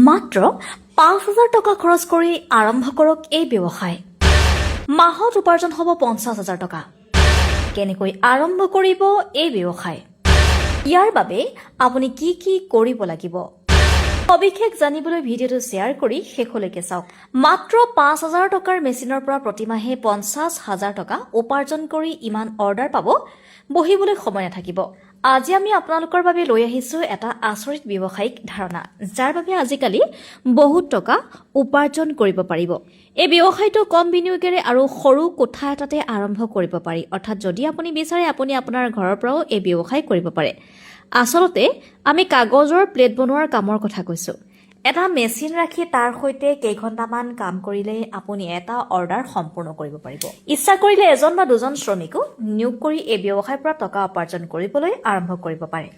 মাত্ৰ ৫,০০০ টকা খৰচ কৰি আৰম্ভ কৰক এই ব্যৱসায়। মাহত উপাৰ্জন হ'ব ৫০,০০০ টকা। কেনেকৈ আৰম্ভ কৰিব এই ব্যৱসায়? ইয়াৰ বাবে আপুনি কি কি কৰিব লাগিব সবিশেষ জানিবলৈ ভিডিঅ'টো শ্বেয়াৰ কৰি শেষলৈকে চাওক। মাত্ৰ ৫,০০০ টকাৰ মেচিনৰ পৰা প্ৰতিমাহে ৫০,০০০ টকা উপাৰ্জন কৰি ইমান অৰ্ডাৰ পাব, বহিবলৈ সময় নাথাকিব। আজি আমি আপোনালোকৰ বাবে লৈ আহিছো এটা আচৰিত ব্যৱসায়িক ধাৰণা, যাৰ বাবে আজিকালি বহুত টকা উপাৰ্জন কৰিব পাৰিব। এই ব্যৱসায়টো কম বিনিয়োগেৰে আৰু সৰু কোঠা এটাতে আৰম্ভ কৰিব পাৰি। অৰ্থাৎ যদি আপুনি বিচাৰে আপুনি আপোনাৰ ঘৰৰ পৰাও এই ব্যৱসায় কৰিব পাৰে। আচলতে আমি কাগজৰ প্লেট বনোৱাৰ কামৰ কথা কৈছো। এটা মেচিন ৰাখি তাৰ সৈতে কেইঘণ্টামান কাম কৰিলে আপুনি এটা অৰ্ডাৰ সম্পূৰ্ণ কৰিব পাৰিব। ইচ্ছা কৰিলে এজন বা দুজন শ্ৰমিকো নিয়োগ কৰি এই ব্যৱসায়ৰ পৰা টকা উপাৰ্জন কৰিবলৈ আৰম্ভ কৰিব পাৰে।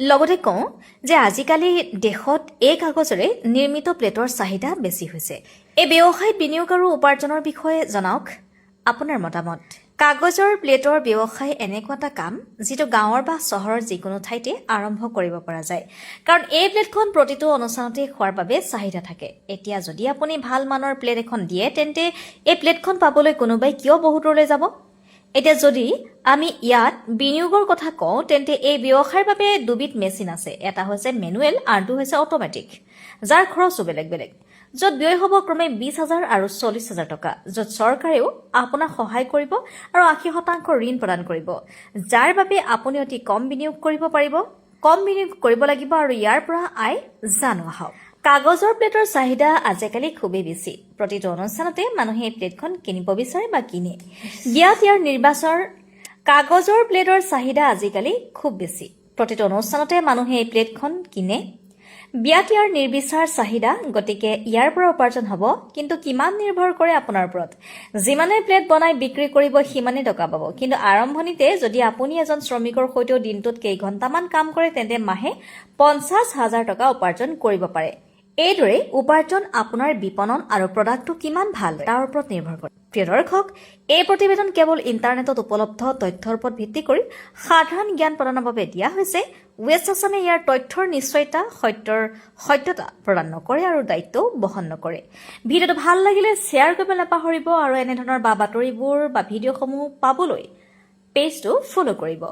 লগতে কওঁ যে আজিকালি দেশত এই কাগজেৰে নিৰ্মিত প্লেটৰ চাহিদা বেছি হৈছে। এই ব্যৱসায়ত বিনিয়োগ আৰু উপাৰ্জনৰ বিষয়ে জনাওক আপোনাৰ মতামত। কাগজৰ প্লেটৰ ব্যৱসায় এনেকুৱা এটা কাম যিটো গাঁৱৰ বা চহৰৰ যিকোনো ঠাইতে আৰম্ভ কৰিব পৰা যায়, কাৰণ এই প্লেটখন প্ৰতিটো অনুষ্ঠানতে খোৱাৰ বাবে চাহিদা থাকে। এতিয়া যদি আপুনি ভাল মানৰ প্লেট এখন দিয়ে তেন্তে এই প্লেটখন পাবলৈ কোনোবাই কিয় বহুত দূৰলৈ যাব? এতিয়া যদি আমি ইয়াত বিনিয়োগৰ কথা কওঁ তেন্তে এই ব্যৱসায়ৰ বাবে দুবিধ মেচিন আছে। এটা হৈছে মেনুৱেল, আনটো হৈছে অট'মেটিক, যাৰ খৰচো বেলেগ বেলেগ, য'ত ব্যয় হ'ব ক্ৰমে ২০,০০০ আৰু ৪০,০০০ টকা, য'ত চৰকাৰেও আপোনাক সহায় কৰিব আৰু ৮০% ঋণ প্ৰদান কৰিব, যাৰ বাবে আপুনি অতি কম বিনিয়োগ কৰিব পাৰিব। কম বিনিয়োগ কৰিব লাগিব আৰু ইয়াৰ পৰা আয় জানো আহক। কাগজৰ প্লেটৰ চাহিদা আজিকালি খুবেই বেছি। প্ৰতিটো অনুষ্ঠানতে মানুহে এই প্লেটখন কিনিব বিচাৰে বা কিনে। ইয়াত ইয়াৰ নিৰ্বাচৰ কাগজৰ প্লেটৰ চাহিদা আজিকালি খুব বেছি। প্ৰতিটো অনুষ্ঠানতে মানুহে এই প্লেটখন কিনে। বিয়াত ইয়াৰ নিৰ্বিচাৰ চাহিদা, গতিকে ইয়াৰ পৰা উপাৰ্জন হ'ব, কিন্তু কিমান নিৰ্ভৰ কৰে আপোনাৰ ওপৰত। যিমানে প্লেট বনাই বিক্ৰী কৰিব সিমানেই টকা পাব, কিন্তু আৰম্ভণিতে যদি আপুনি এজন শ্ৰমিকৰ সৈতেও দিনটোত কেইঘণ্টামান কাম কৰে তেন্তে মাহে ৫০,০০০ টকা উপাৰ্জন কৰিব পাৰে। এইদৰে উপাৰ্জন আপোনাৰ বিপণন আৰু প্ৰডাক্টটো কিমান ভাল তাৰ ওপৰত নিৰ্ভৰ কৰে। প্ৰিয় দৰ্শক, এই প্ৰতিবেদন কেৱল ইণ্টাৰনেটত উপলব্ধ তথ্যৰ ওপৰত ভিত্তি কৰি সাধাৰণ জ্ঞান প্ৰদানৰ বাবে দিয়া হৈছে। ৱেষ্ট আছামে ইয়াৰ তথ্যৰ নিশ্চয়তা, সত্যতা প্ৰদান নকৰে আৰু দায়িত্বও বহন নকৰে। ভিডিঅ'টো ভাল লাগিলে শ্বেয়াৰ কৰিবলৈ নাপাহৰিব আৰু এনেধৰণৰ বাতৰিবোৰ বা ভিডিঅ'সমূহ পাবলৈ পেজটো ফ'ল' কৰিব।